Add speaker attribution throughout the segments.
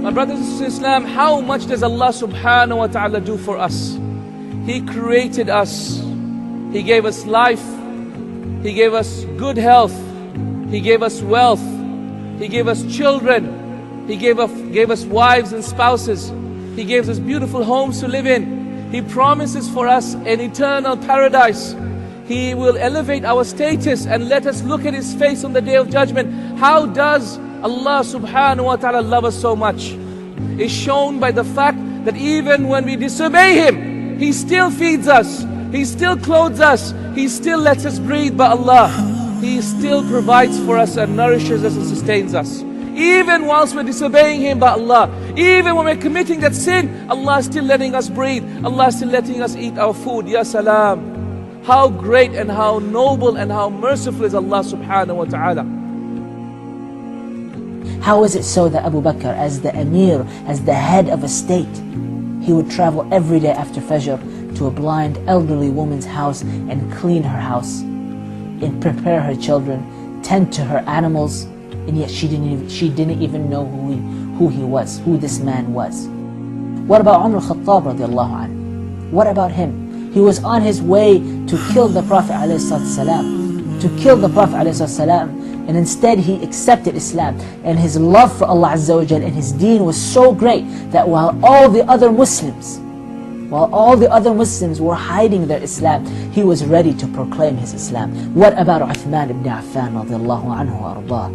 Speaker 1: My brothers and sisters in Islam, how much does Allah subhanahu wa ta'ala do for us? He created us. He gave us life. He gave us good health. He gave us wealth. He gave us children. He gave us wives and spouses. He gave us beautiful homes to live in. He promises for us an eternal paradise. He will elevate our status and let us look at His face on the Day of Judgment. How does Allah subhanahu wa ta'ala love us so much? It's shown by the fact that even when we disobey Him, He still feeds us, He still clothes us, He still lets us breathe by Allah. He still provides for us and nourishes us and sustains us. Even whilst we're disobeying Him by Allah, even when we're committing that sin, Allah is still letting us breathe, Allah is still letting us eat our food. Ya salam. How great and how noble and how merciful is Allah subhanahu wa ta'ala.
Speaker 2: How is it so that Abu Bakr, as the Emir, as the head of a state, he would travel every day after Fajr to a blind elderly woman's house and clean her house, and prepare her children, tend to her animals, and yet she didn't even know who he was, who this man was. What about Umar al-Khattab radiallahu anhu? What about him? He was on his way to kill the Prophet ﷺ, and instead he accepted Islam, and his love for Allah Azza wa Jal and his deen was so great that while all the other Muslims were hiding their Islam, he was ready to proclaim his Islam. What about Uthman ibn Affan radiallahu anhu wa ardah?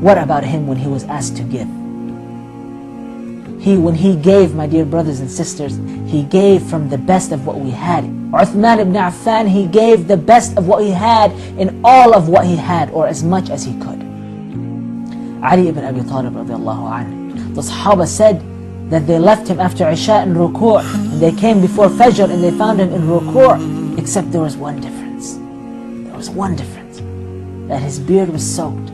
Speaker 2: What about him when he was asked to give? When he gave, my dear brothers and sisters, he gave from the best of what we had. Uthman ibn Affan, he gave the best of what he had in all of what he had, or as much as he could. Ali ibn Abi Talib radiallahu anhu, the Sahaba said that they left him after Isha in ruku', and they came before Fajr and they found him in ruku', except there was one difference. There was one difference, that his beard was soaked.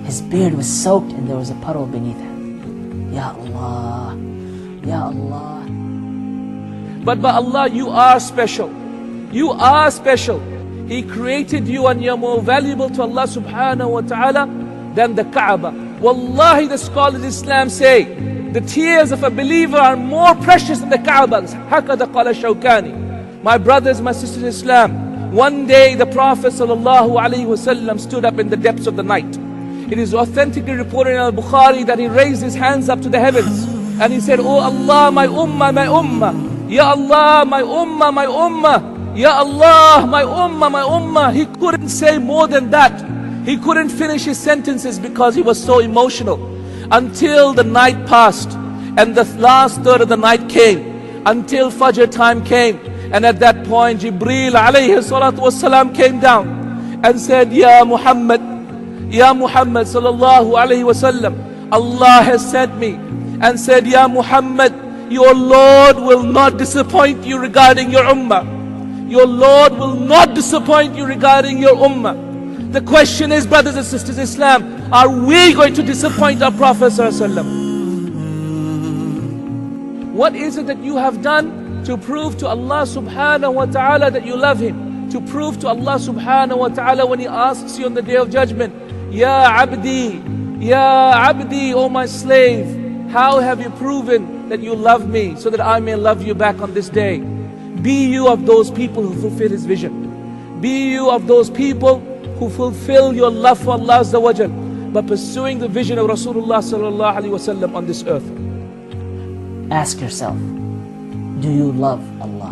Speaker 2: His beard was soaked and there was a puddle beneath him. Ya Allah, Ya Allah.
Speaker 1: But by Allah, you are special. You are special. He created you and you're more valuable to Allah subhanahu wa ta'ala than the Kaaba. Wallahi, the scholars of Islam say, the tears of a believer are more precious than the Kaaba. Hakada qala Shawkani. My brothers, my sisters in Islam, one day the Prophet sallallahu alaihi wasallam stood up in the depths of the night. It is authentically reported in Al-Bukhari that he raised his hands up to the heavens and he said, Oh Allah, my ummah, my ummah. Ya Allah, my ummah, my ummah. Ya Allah, my ummah, my ummah. He couldn't say more than that. He couldn't finish his sentences because he was so emotional. Until the night passed and the last third of the night came, until Fajr time came, and at that point Jibreel alayhi salatu wasalam came down and said, Ya Muhammad sallallahu alayhi wasallam, Allah has sent me and said, Ya Muhammad, your Lord will not disappoint you regarding your ummah. Your Lord will not disappoint you regarding your ummah. The question is, brothers and sisters in Islam, are we going to disappoint our Prophet ﷺ? What is it that you have done to prove to Allah subhanahu wa ta'ala that you love Him? To prove to Allah subhanahu wa ta'ala when He asks you on the Day of Judgment, Ya Abdi, O my slave, how have you proven that you love me so that I may love you back on this day? Be you of those people who fulfill His vision. Be you of those people who fulfill your love for Allah Azza wa Jal by pursuing the vision of Rasulullah sallallahu alaihi wasallam on this earth.
Speaker 2: Ask yourself, do you love Allah?